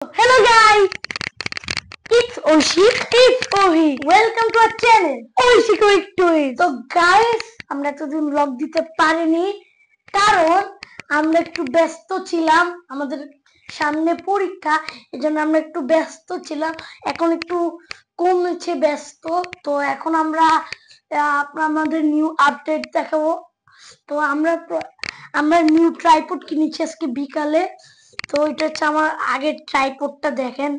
Hello guys, it's Oshi, it's Ohi. Welcome to our channel, Oshi Quick Toys. তো guys, আমরা এতদিন vlog দিতে পারিনি কারণ আমরা একটু ব্যস্ত ছিলাম, আমাদের সামনে পরীক্ষা, এজন্য আমরা একটু ব্যস্ত ছিলাম। এখন একটু কমেছে ব্যস্ত, তো এখন আমরা আমাদের নিউ আপডেট দেখাবো। তো আমরা নিউ ট্রাইপড কিনেছি আজকে বিকালে। তো এটা হচ্ছে আমার আগের ট্রাইপডটা, দেখেন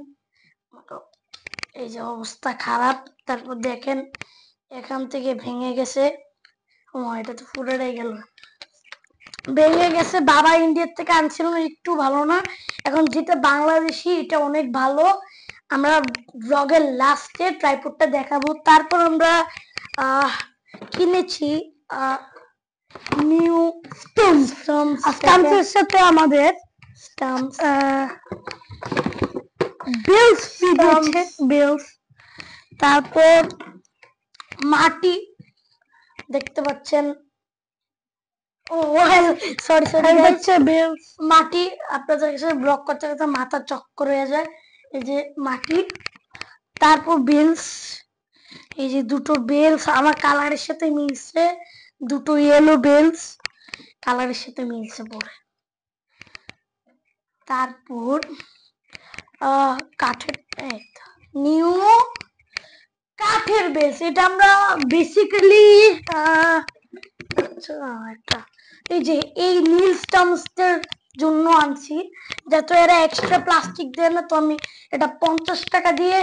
এই যে অবস্থা খারাপ। তারপর দেখেন এখান থেকে ভেঙে গেছে, এটা তো পুরোটাই গেল, ভেঙে গেছে। বাবা ইন্ডিয়ার থেকে আনছিল, একটু ভালো না। এখন যেটা বাংলাদেশি এটা অনেক ভালো। আমরা ব্লগের লাস্টে ট্রাইপডটা দেখাবো। তারপর আমরা কিনেছি নিউ স্টাম্পসের সাথে আমাদের বেলস, তারপর মাটি দেখতে পাচ্ছেন। মাটি আপনাদের কাছে ব্লক করতে করতে মাথা চক্কর হয়ে যায়। এই যে মাটি, তারপর বেলস, এই যে দুটো বেলস আমার কালারের সাথে মিলছে, দুটো ইয়েলো বেলস কালারের সাথে মিলছে পরে। তারপর কাঠের নিউ কাঠের বেলস, এটা আমরা বেসিক্যালি এই যে এই নীল স্টাম্পসের জন্য আনছি, যাতে এরা এক্সট্রা প্লাস্টিক দেয় না। তো আমি এটা 50 টাকা দিয়ে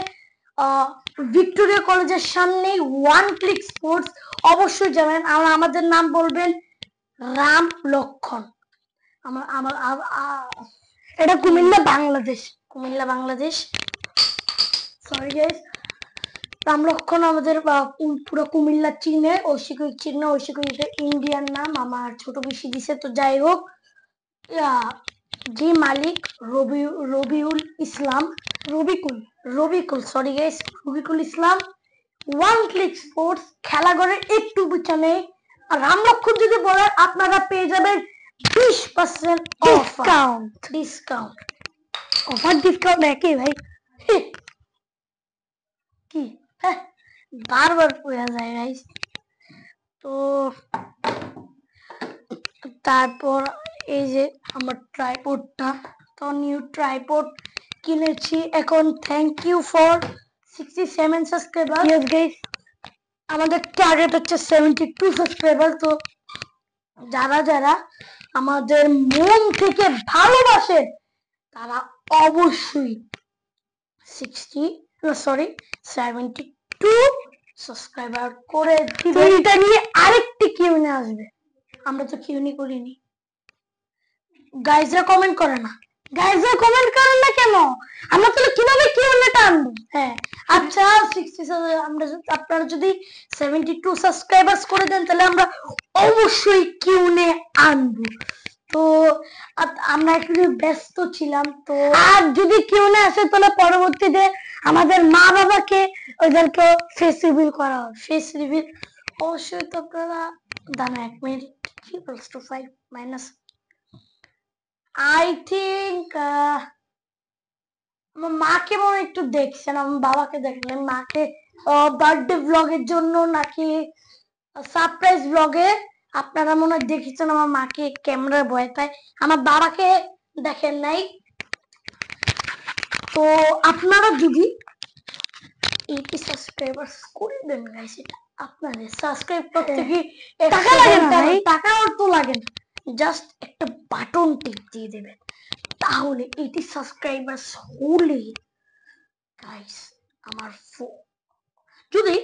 ভিক্টোরিয়া কলেজের সামনে ওয়ান ক্লিক স্পোর্টস, অবশ্যই যাবেন। আমাদের নাম বলবেন রাম লক্ষণ। এটা কুমিল্লা বাংলাদেশ। সরি গাইস, রাম লক্ষণ আমাদের পুরো কুমিল্লা চিনে, ঐশিকুই চিনে। ঐশিকুই ইন্ডিয়ান নাম, আমার ছোট বেশি দিছে। তো যাই হোক, যে মালিক রবিকুল ইসলাম, ওয়ান ক্লিক স্পোর্টস খেলাঘরের একটু পিছনে। আর রাম লক্ষণ যদি বলেন, আপনারা পেয়ে যাবেন 20% ডিসকাউন্ট একই ভাই, কি বারবার পড়া যায় গাইস। তো তারপর এই যে আমার ট্রাইপডটা, তো নিউ ট্রাইপড কিনেছি এখন। Thank you for 67 subscriber. Yes guys, আমাদের টার্গেট হচ্ছে 72 সাবস্ক্রাইবার। তো যারা আমাদের মন থেকে ভালোবাসে তারা অবশ্যই 72 সাবস্ক্রাইবার করে দিবে। এটা নিয়ে আরেকটি কিউনে আসবে, আমরা তো কিউনি করিনি। গাইজরা কমেন্ট করে না কেন? আমরা তাহলে কিভাবে কিউনেটা আনবো? হ্যাঁ আচ্ছা, 67 আমরা আপনারা যদি 72 সাবস্ক্রাইবার্স করে দেন, তাহলে আমরা অবশ্যই কিউনে আনবো। তো আমরা একটু ব্যস্ত ছিলাম। তো আর যদি কিউনে আসে, তাহলে পরবর্তীতে আমাদের মা বাবাকে ওদেরকে ফেস রিভিল করা হবে। ফেস রিভিল অবশ্যই। তো আপনারা দাঁড়ান 1 মিনিট, 3 + 5 আই থিঙ্ক আমার মাকে মনে একটু দেখছেন, আমার বাবাকে দেখলেন। মাকে বার্থডে ব্লগের জন্য নাকি সারপ্রাইজ ব্লগে আপনারা মনে হয় দেখেছেন আমার মাকে ক্যামেরার ভয় পায়, আমার বাবাকে দেখেন নাই। তো আপনারা যদি 80 সাবস্ক্রাইবার্স করে দেন গাইস, এটা আপনাদের সাবস্ক্রাইব করতে কি টাকা লাগে না ভাই, টাকা তো লাগে না, জাস্ট একটা বাটন টিপ দিয়ে দেবেন, তাহলে 80 সাবস্ক্রাইবার্স হলে গাইস আমার যদি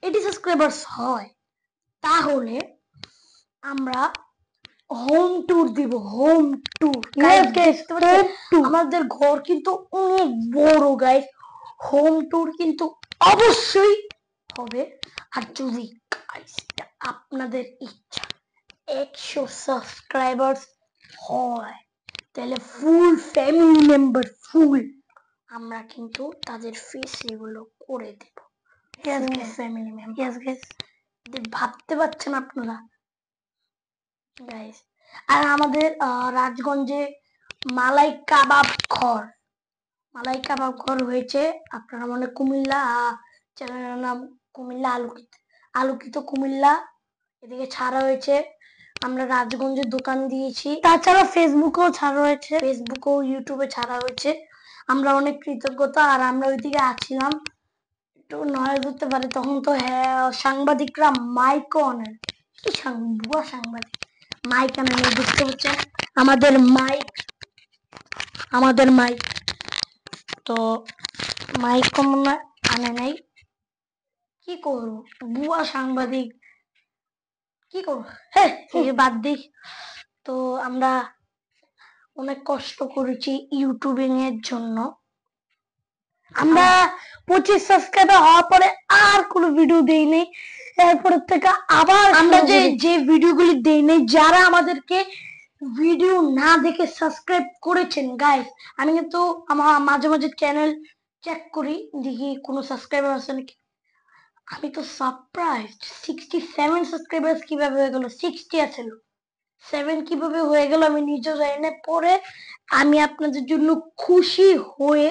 80 সাবস্ক্রাইবার্স হয়, তাহলে আমরা হোম ট্যুর দিব। হোম ট্যুর, আমাদের ঘর কিন্তু অনেক বড় গাইস, হোম ট্যুর কিন্তু অবশ্যই হবে। আর যদি আপনাদের ইচ্ছা 100 সাবস্ক্রাইবার্স হয়, তাহলে ফুল ফ্যামিলি মেম্বার আমরা কিন্তু তাদের ফেস এগুলো করে দেব। ফ্যামিলি মেম্বার, ভাবতে পারছেন আপনারা গাইস। আর আমাদের রাজগঞ্জে মালাই কাবাব ঘর মালাই কাবাব ঘর হয়েছে। আপনারা মনে কুমিল্লা, চ্যানেলের নাম কুমিল্লা আলোকিত, আলোকিত কুমিল্লা, এদিকে ছাড়া হয়েছে। আমরা রাজগঞ্জের দোকান দিয়েছি, তাছাড়া ফেসবুকেও ছাড়া হয়েছে, ফেসবুকেও ইউটিউবে ছাড়া হয়েছে। আমরা অনেক কৃতজ্ঞতা। আর আমরা ওইদিকে আছিলাম, একটু নয় ধরতে পারে তখন তো হ্যাঁ সাংবাদিকরা মাইক অনেন, কি ভুয়া সাংবাদিক মাইক আনেন। দেখতে পাচ্ছেন আমাদের মাইক, আমাদের মাইক তো মাইক কমন আনে নাই, কি করবো বুয়া সাংবাদিক, কি করবো, হ্যাঁ বাদ দিই। তো আমরা অনেক কষ্ট করেছি ইউটিউবিং এর জন্য। আমরা 25 সাবস্ক্রাইবার হওয়ার পরে আর কোনো ভিডিও দেই নাই। এরপর থেকে আবার আমরা যে ভিডিওগুলি দেই নাই, যারা আমাদেরকে ভিডিও না দেখে সাবস্ক্রাইব করেছেন গাইস, আমি কিন্তু আমার মাঝে মাঝে চ্যানেল চেক করি, দেখি কোনো সাবস্ক্রাইবার আছে নাকি। আমি তো সারপ্রাইজড, 67 সাবস্ক্রাইবার কিভাবে হয়ে গেল, 60 আছিল, 7 কিভাবে হয়ে গেল আমি নিজেও জানি না। পরে আমি আপনাদের জন্য খুশি হয়ে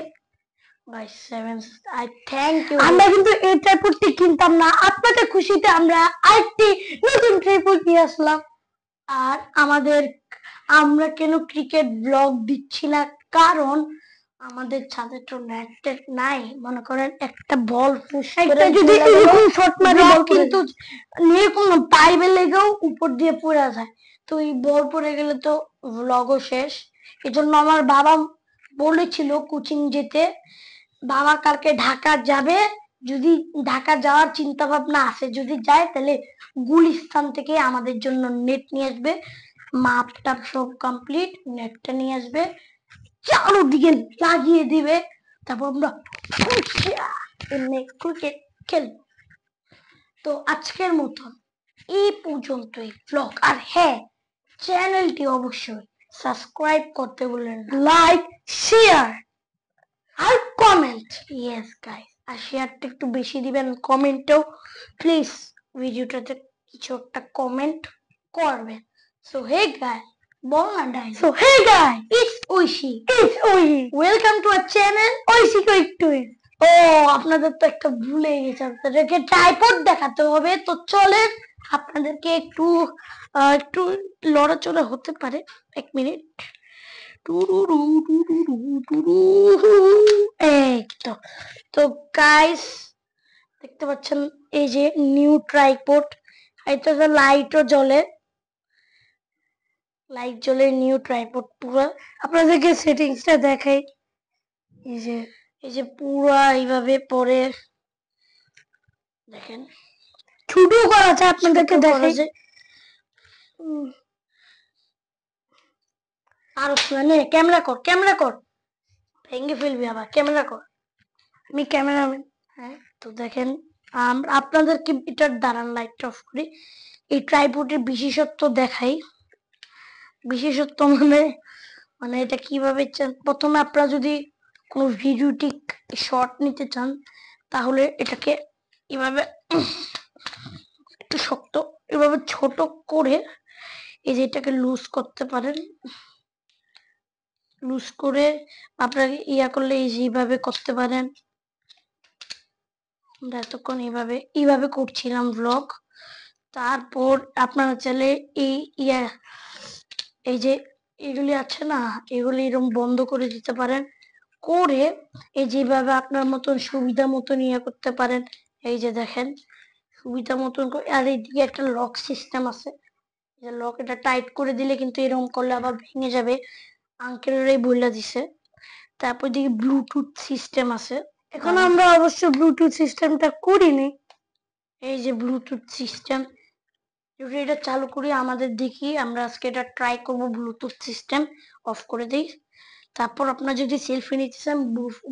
আমরা কিন্তু এই ট্রাইপডটি কিনতাম না, আপনাদের খুশিতে আমরা আরেকটি নতুন ট্রাইপড নিয়ে আসলাম। আর আমরা কেন ক্রিকেট ব্লগ দিচ্ছি না, কারণ আমাদের ছাদে তো নেট নাই। মনে করেন একটা বল একটা যদি এরকম শট মারি কিন্তু এরকম পাইপে লেগেও উপর দিয়ে পড়ে যায়, তো এই বল পড়ে গেলে তো ব্লগও শেষ। এজন্য আমার বাবা বলেছিল কোচিং যেতে, বাবা কালকে ঢাকা যাবে, যদি ঢাকা যাওয়ার চিন্তা ভাবনা আছে, যদি যায় তাহলে গুলিস্তান থেকে আমাদের জন্য নেট নিয়ে আসবে, মাপটা সব কমপ্লিট, নেটটা নিয়ে আসবে, চারোদিকে লাগিয়ে দিবে, তারপর আমরা ক্রিকেট খেলব। তো আজকের মতন এই পর্যন্তই ব্লগ। আর হ্যাঁ, চ্যানেলটি অবশ্যই সাবস্ক্রাইব করতে বললেন, লাইক শেয়ার আর কমেন্ট, ইয়েস গাইস, আর শেয়ারটা একটু বেশি দিবেন, কমেন্টও প্লিজ ভিডিওটাতে কিছু একটা কমেন্ট করবেন। সো হে গাইস, বল না ডাই, so hey guys, it's Oishi, welcome to our channel Oishi quick টুইজ। ও আপনাদের তো একটা ভুলে গেছে, আপনাদেরকে ট্রাইপড দেখাতে হবে। তো চলেন আপনাদেরকে একটু একটু লড়াচড়া হতে পারে, 1 মিনিট। এই তো গাইস দেখতে পাচ্ছেন এই যে নিউ ট্রাইপড, এটাতে লাইটও জ্বলে, লাইট জ্বলে নিউ ট্রাইপড পুরো। আপনাদেরকে সেটিংসটা দেখাই, এই যে পুরো এইভাবে পরে দেখেন, ছোট করা আছে, আপনাদেরকে দেখাই আর মানে ক্যামেরা কর, ক্যামেরা কর, ভেঙে ফেলবি আবার, ক্যামেরা কর, আমি ক্যামেরাম্যান। হ্যাঁ তো দেখেন, আপনাদেরকে এটার দাঁড়ান লাইটটা অফ করি, এই ট্রাইপডের বিশেষত্ব দেখাই। বিশেষত্ব মানে এটা কিভাবে চান, প্রথমে আপনারা যদি কোনো ভিডিওটিক শর্ট নিতে চান, তাহলে এটাকে এভাবে একটু শক্ত, এভাবে ছোট করে এই যে এটাকে লুজ করতে পারেন, লুজ করে আপনাকে ইয়া করলে এই যে এইভাবে করতে পারেন। আমরা এতক্ষণ এইভাবে করছিলাম ব্লগ। তারপর আপনারা চাইলে এই যে এগুলি আছে না, এগুলি এরকম বন্ধ করে দিতে পারেন, করে এই যেভাবে আপনার মতন সুবিধা মতন ইয়ে করতে পারেন। এই যে দেখেন সুবিধা মতন। আর এইদিকে একটা লক সিস্টেম আছে, লক, এটা টাইট করে দিলে কিন্তু এরকম করলে আবার ভেঙে যাবে, আঙ্কেলেরাই বলে দিছে। তারপর দিকে ব্লুটুথ সিস্টেম আছে, এখন আমরা অবশ্য ব্লুটুথ সিস্টেমটা করিনি। এই যে ব্লুটুথ সিস্টেম, যদি এটা চালু করি আমাদের দেখি, আমরা আজকে এটা ট্রাই করবো ব্লুটুথ সিস্টেম, অফ করে দিই। তারপর আপনার যদি সেলফি নিতে চান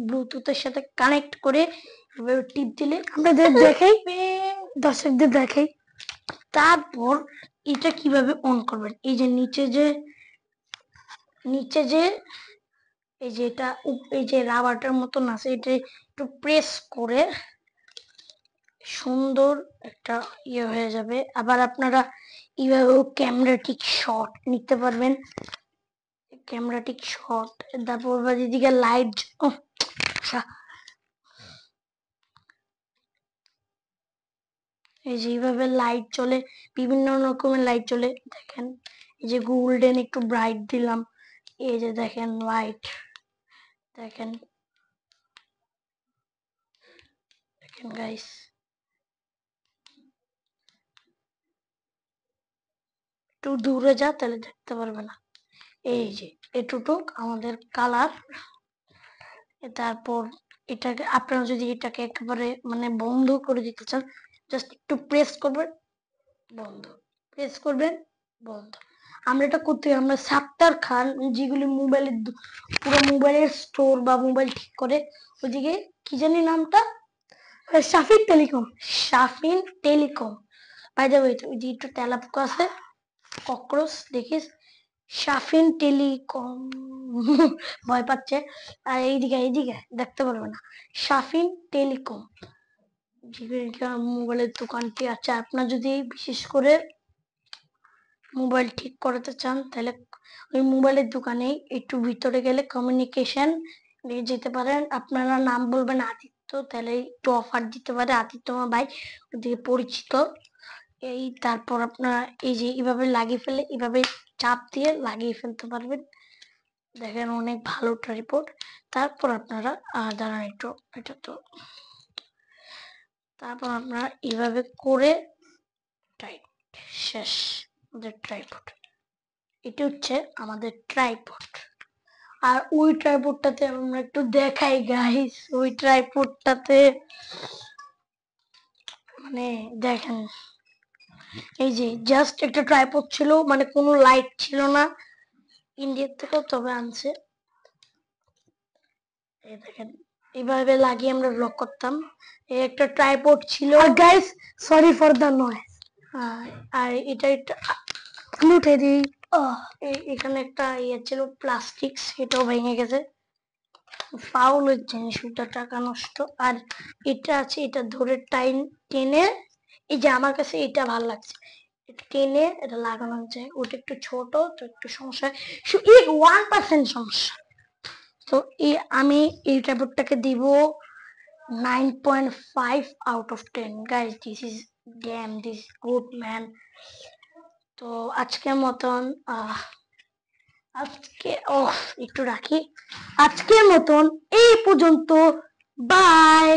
ব্লুটুথের সাথে কানেক্ট করে টিপ দিলে আপনাদের দেখাই, দর্শকদের দেখাই। তারপর এটা কিভাবে অন করবেন, এই যে নিচে যে এই যে এটা এই যে রাবারটার মতন আছে, এটা একটু প্রেস করে সুন্দর একটা ইয়ে হয়ে যাবে। আবার আপনারা এইভাবে ক্যামেরাটিক শট নিতে পারবেন, ক্যামেরাটিক শট। তারপর এদিকে লাইট, সমস্যা। এই যে এইভাবে লাইট চলে, বিভিন্ন রকমের লাইট চলে। দেখেন এই যে গোল্ডেন একটু ব্রাইট দিলাম, এই যে দেখেন হোয়াইট, দেখেন দেখেন গাইস, একটু দূরে যা তাহলে দেখতে পারবে না। এই যে এটুটুক আমাদের কালার। তারপর এটাকে আপনারা যদি এটাকে একেবারে মানে বন্ধ করে দিতে চান, জাস্ট একটু প্রেস করবেন, বন্ধ, প্রেস করবেন, বন্ধ। আমরা এটা করতে, আমরা সাত্তার খান যেগুলি মোবাইলের পুরো মোবাইলের স্টোর বা মোবাইল ঠিক করে, ওইদিকে কি জানি নামটা, Shafin telecom, Shafin telecom. By the way ওই যে একটু তেলাপোকা আছে, ককরোচ দেখিস, শাফিন টেলিকম ভয় পাচ্ছে। আর এইদিকে এইদিকে দেখতে পারবে না, শাফিন টেলিকম মোবাইলের দোকানটি আছে। আপনার যদি বিশেষ করে মোবাইল ঠিক করাতে চান তাহলে ওই মোবাইলের দোকানে একটু ভিতরে গেলে কমিউনিকেশন নিয়ে যেতে পারেন। আপনারা নাম বলবেন আদিত্য, তাহলে একটু অফার দিতে পারে আদিত্য ভাই, ওদিকে পরিচিত। এই তারপর আপনারা এই যে এইভাবে লাগিয়ে ফেলে, এইভাবে চাপ দিয়ে লাগিয়ে ফেলতে পারবেন। দেখেন অনেক ভালো ট্রাইপড। তারপর আপনারা দাঁড়ান একটু, এটা তো, তারপর আপনারা এইভাবে করে টাইট, শেষ আমাদের ট্রাইপড। এটা হচ্ছে আমাদের ট্রাইপড। আর ওই ট্রাইপডটাতে আমরা একটু দেখাই গাইস, ওই ট্রাইপডটাতে মানে দেখেন এই যে জাস্ট একটা ট্রাইপড ছিল, মানে কোনো লাইট ছিল না, ইন্ডিয়ার থেকেও তবে আনছে। এই দেখেন এইভাবে লাগিয়ে আমরা ব্লগ করতাম। এই একটা ট্রাইপড ছিল guys, sorry for the noise. আর এটা একটা উঠে দিই, এখানে একটা ইয়ে ছিল প্লাস্টিক, সেটাও ভেঙে গেছে, ফাউলের জিনিস, ওটা টাকা নষ্ট। আর এটা আছে, এটা ধরে টাইম টেনে, এই যে আমার কাছে এটা ভালো লাগছে, এটা টেনে এটা লাগানো যায়। ওটা একটু ছোট তো একটু সমস্যা, এই 1% সমস্যা। তো এই আমি এই ট্যাবলেটটাকে দিব 9.5 out of 10 guys, this is dam, this good man. তো আজকের মতন আজকে একটু রাখি, আজকের মতন এই পর্যন্ত, বাই।